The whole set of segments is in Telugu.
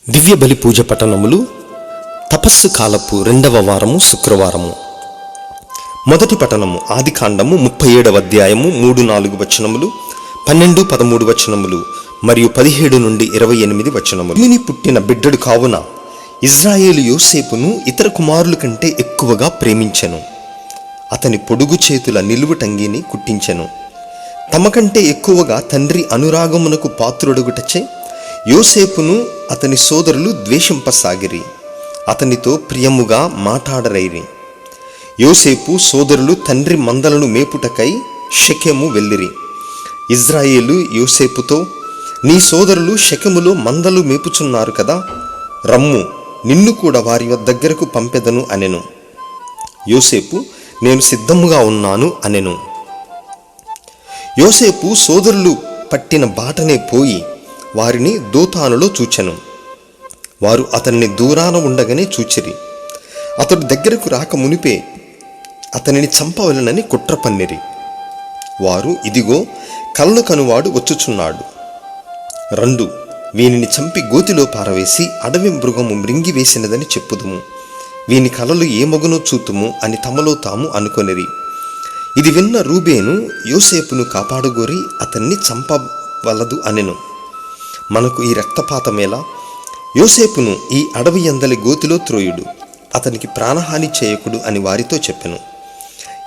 దివ్య బలి పూజ పఠనములు తపస్సు కాలపు రెండవ వారము శుక్రవారము. మొదటి పఠనము ఆదికాండము 37వ అధ్యాయము 3-4 వచనములు, 12-13 వచనములు మరియు 17 నుండి 28 వచనములు. భూమిని పుట్టిన బిడ్డడు కావున ఇజ్రాయేలు యోసేపును ఇతర కుమారుల కంటే ఎక్కువగా ప్రేమించెను. అతని పొడుగు చేతుల నిలువుటంగిని కుట్టించెను. తమకంటే ఎక్కువగా తండ్రి అనురాగమునకు పాత్రుడగుటచే యోసేపును అతని సోదరులు ద్వేషింపసాగిరి, అతనితో ప్రియముగా మాట్లాడరైరి. యోసేపు సోదరులు తండ్రి మందలను మేపుటకై షెకెము వెళ్ళిరి. ఇజ్రాయేలు యోసేపుతో, నీ సోదరులు షెకెములో మందలు మేపుచున్నారు కదా, రమ్ము, నిన్ను కూడా వారి దగ్గరకు పంపెదను అనెను. యోసేపు, నేను సిద్ధముగా ఉన్నాను అనెను. యోసేపు సోదరులు పట్టిన బాటనే పోయి వారిని దోతానులో చూచెను. వారు అతన్ని దూరాన ఉండగానే చూచిరి. అతడు దగ్గరకు రాక మునిపే అతనిని చంపవలనని కుట్ర పన్నిరి. వారు, ఇదిగో కళ్ళు కనువాడు వచ్చుచున్నాడు, రండు, వీనిని చంపి గోతిలో పారవేసి అడవి మృగము మృంగివేసినదని చెప్పుదుము, వీని కలలు ఏమగునో చూతుము అని తమలో తాము అనుకొనిరి. ఇది విన్న రూబేను యోసేపును కాపాడుగోరి అతన్ని చంపవలదు అనెను. మనకు ఈ రక్తపాతమేలా? యోసేపును ఈ అడవి యందలి గోతిలో త్రోయుడు, అతనికి ప్రాణహాని చేయకుడు అని వారితో చెప్పెను.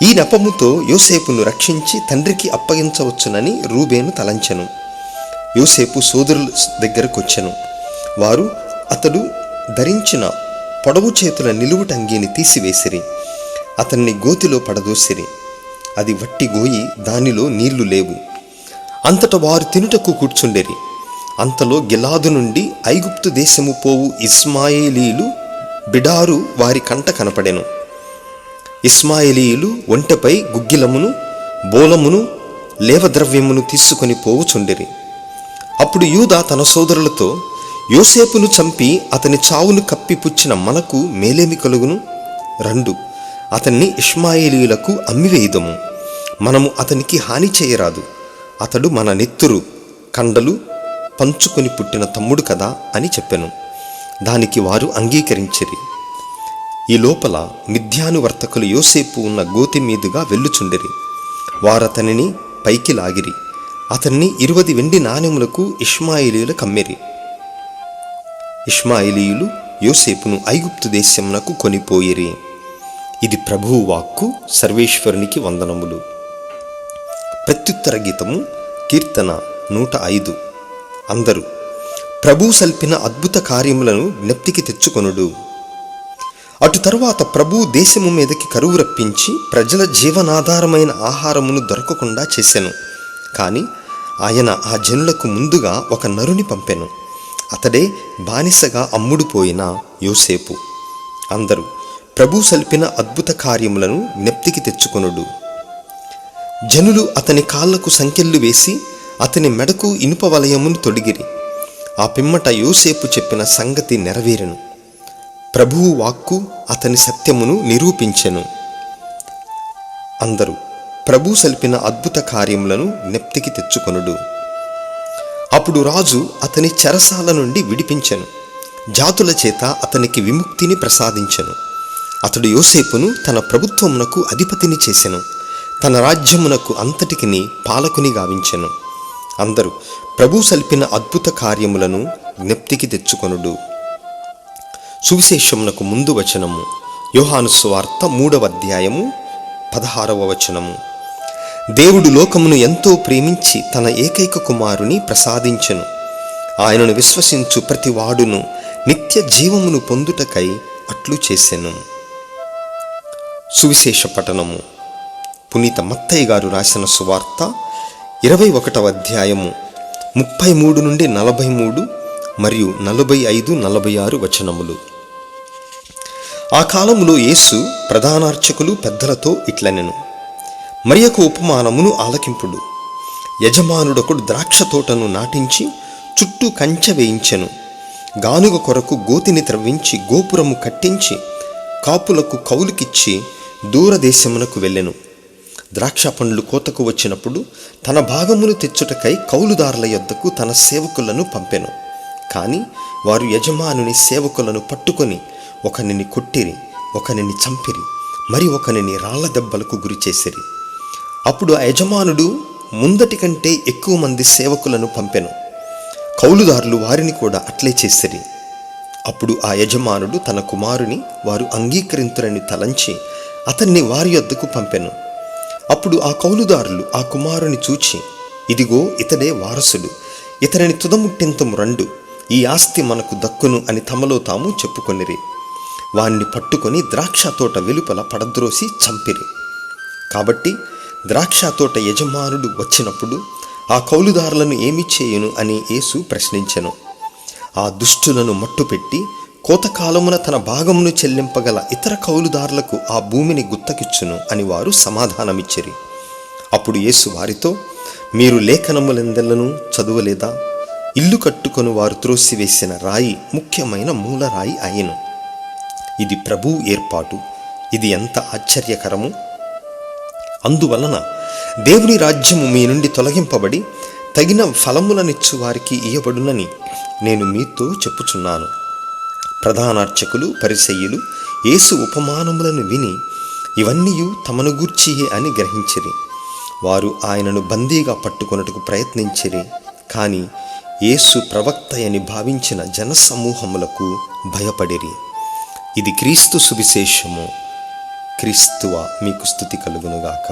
ఈ నెపముతో యోసేపును రక్షించి తండ్రికి అప్పగించవచ్చునని రూబేను తలంచెను. యోసేపు సోదరుల దగ్గరకొచ్చెను. వారు అతడు ధరించిన పొడవు చేతుల నిలువుటంగీని తీసివేసిరి. అతన్ని గోతిలో పడదోసిరి. అది వట్టి గోయి, దానిలో నీళ్లు లేవు. అంతటా వారు తినుటకు కూర్చుండెరి. అంతలో గిలాదు నుండి ఐగుప్తు దేశము పోవు ఇస్మాయేలీలు బిడారు వారి కంట కనపడెను. ఇస్మాయేలీయులు ఒంటెపై గుగ్గిలమును బోలమును లేవద్రవ్యమును తీసుకొని పోవుచుండిరి. అప్పుడు యూదా తన సోదరులతో, యోసేపును చంపి అతని చావును కప్పిపుచ్చిన మనకు మేలేమి కలుగును? రండు, అతన్ని ఇష్మాయేలీయులకు అమ్మివేయుదము, మనము అతనికి హాని చేయరాదు, అతడు మన నెత్తురు కండలు పంచుకొని పుట్టిన తమ్ముడు కదా అని చెప్పెను. దానికి వారు అంగీకరించిరి. ఈ లోపల మిద్యాను వర్తకులు యోసేపు ఉన్న గోతి మీదుగా వెళ్ళుచుండిరి. వారతనిని పైకి లాగిరి. అతన్ని 20 వెండి నాణెములకు ఇష్మాయేలీయులు కమ్మిరి. ఇష్మాయేలీయులు యోసేపును ఐగుప్తు దేశమునకు కొనిపోయిరి. ఇది ప్రభువు వాక్కు. సర్వేశ్వరునికి వందనములు. ప్రత్యుత్తర గీతము కీర్తన 105. అందరూ ప్రభు సల్పిన అద్భుత కార్యములను జ్ఞప్తికి తెచ్చుకొనుడు. అటు తరువాత ప్రభు దేశము మీదకి కరువు రప్పించి ప్రజల జీవనాధారమైన ఆహారమును దొరకకుండా చేసెను. కానీ ఆయన ఆ జనులకు ముందుగా ఒక నరుని పంపెను. అతడే బానిసగా అమ్ముడుపోయిన యోసేపు. అందరూ ప్రభు సల్పిన అద్భుత కార్యములను జ్ఞప్తికి తెచ్చుకొనుడు. జనులు అతని కాళ్లకు సంకెళ్ళు వేసి అతని మెడకు ఇనుప వలయమును తొడిగిరి. ఆ పిమ్మట యోసేపు చెప్పిన సంగతి నెరవేరెను. ప్రభువు వాక్కు అతని సత్యమును నిరూపించెను. అందరూ ప్రభు సల్పిన అద్భుత కార్యములను జ్ఞప్తికి తెచ్చుకొనుడు. అప్పుడు రాజు అతని చెరసాల నుండి విడిపించెను. జాతుల చేత అతనికి విముక్తిని ప్రసాదించెను. అతడు యోసేపును తన ప్రభుత్వమునకు అధిపతిని చేసెను. తన రాజ్యమునకు అంతటికిని పాలకుని గావించెను. అందరూ ప్రభు సల్పిన అద్భుత కార్యములను జ్ఞప్తికి తెచ్చుకొనుడు. సువిశేషమునకు ముందు వచనము యోహాను సువార్త 3వ అధ్యాయము 16వ వచనము. దేవుడు లోకమును ఎంతో ప్రేమించి తన ఏకైక కుమారుని ప్రసాదించెను. ఆయనను విశ్వసించు ప్రతి వాడును నిత్య జీవమును పొందుటకై అట్లు చేసెను. సువిశేష పఠనము పునీత మత్తయి గారు రాసిన సువార్త 21వ అధ్యాయము 33 నుండి 43 మరియు 45-46 వచనములు. ఆ కాలములో యేసు ప్రధానార్చకులు పెద్దలతో ఇట్లనెను, మరియకు ఉపమానమును ఆలకింపుడు. యజమానుడొకడు ద్రాక్ష తోటను నాటించి చుట్టూ కంచె వేయించెను. గానుగ కొరకు గోతిని త్రవ్వించి గోపురము కట్టించి కాపులకు కౌలుకిచ్చి దూరదేశమునకు వెళ్ళెను. ద్రాక్ష పండ్లు కోతకు వచ్చినప్పుడు తన భాగమును తెచ్చుటకై కౌలుదారుల యొద్దకు తన సేవకులను పంపెను. కానీ వారు యజమానుని సేవకులను పట్టుకొని ఒకనిని కొట్టిరి, ఒకనిని చంపిరి, మరి ఒకనిని రాళ్ల దెబ్బలకు గురిచేసిరి. అప్పుడు ఆ యజమానుడు ముందటి కంటే ఎక్కువ మంది సేవకులను పంపెను. కౌలుదారులు వారిని కూడా అట్లే చేసిరి. అప్పుడు ఆ యజమానుడు తన కుమారుని వారు అంగీకరింతురని తలంచి అతన్ని వారి యొద్దకు పంపెను. అప్పుడు ఆ కౌలుదారులు ఆ కుమారుని చూచి, ఇదిగో ఇతడే వారసుడు, ఇతనిని తుదముట్టింతము రండు, ఈ ఆస్తి మనకు దక్కును అని తమలో తాము చెప్పుకొనిరి. వాణ్ణి పట్టుకొని ద్రాక్ష తోట వెలుపల పడద్రోసి చంపిరి. కాబట్టి ద్రాక్ష తోట యజమానుడు వచ్చినప్పుడు ఆ కౌలుదారులను ఏమి చేయును అని యేసు ప్రశ్నించెను. ఆ దుష్టులను మట్టుపెట్టి కోతకాలమున తన భాగమును చెల్లింపగల ఇతర కౌలుదారులకు ఆ భూమిని గుత్తకిచ్చును అని వారు సమాధానమిచ్చిరి. అప్పుడు యేసు వారితో, మీరు లేఖనములెందెల్లను చదువలేదా? ఇల్లు కట్టుకొని వారు త్రోసివేసిన రాయి ముఖ్యమైన మూలరాయి అయ్యెను. ఇది ప్రభువు ఏర్పాటు, ఇది ఎంత ఆశ్చర్యకరము! అందువలన దేవుని రాజ్యము మీ నుండి తొలగింపబడి తగిన ఫలములనిచ్చు వారికి ఇయ్యబడునని నేను మీతో చెప్పుచున్నాను. ప్రధానార్చకులు, పరిసయ్యులు యేసు ఉపమానములను విని ఇవన్నీయు తమను గూర్చియే అని గ్రహించిరి. వారు ఆయనను బందీగా పట్టుకొనుటకు ప్రయత్నించిరి. కానీ యేసు ప్రవక్తయని భావించిన జనసమూహములకు భయపడిరి. ఇది క్రీస్తు సువిశేషము. క్రీస్తువా మీకు స్తుతి కలుగునుగాక.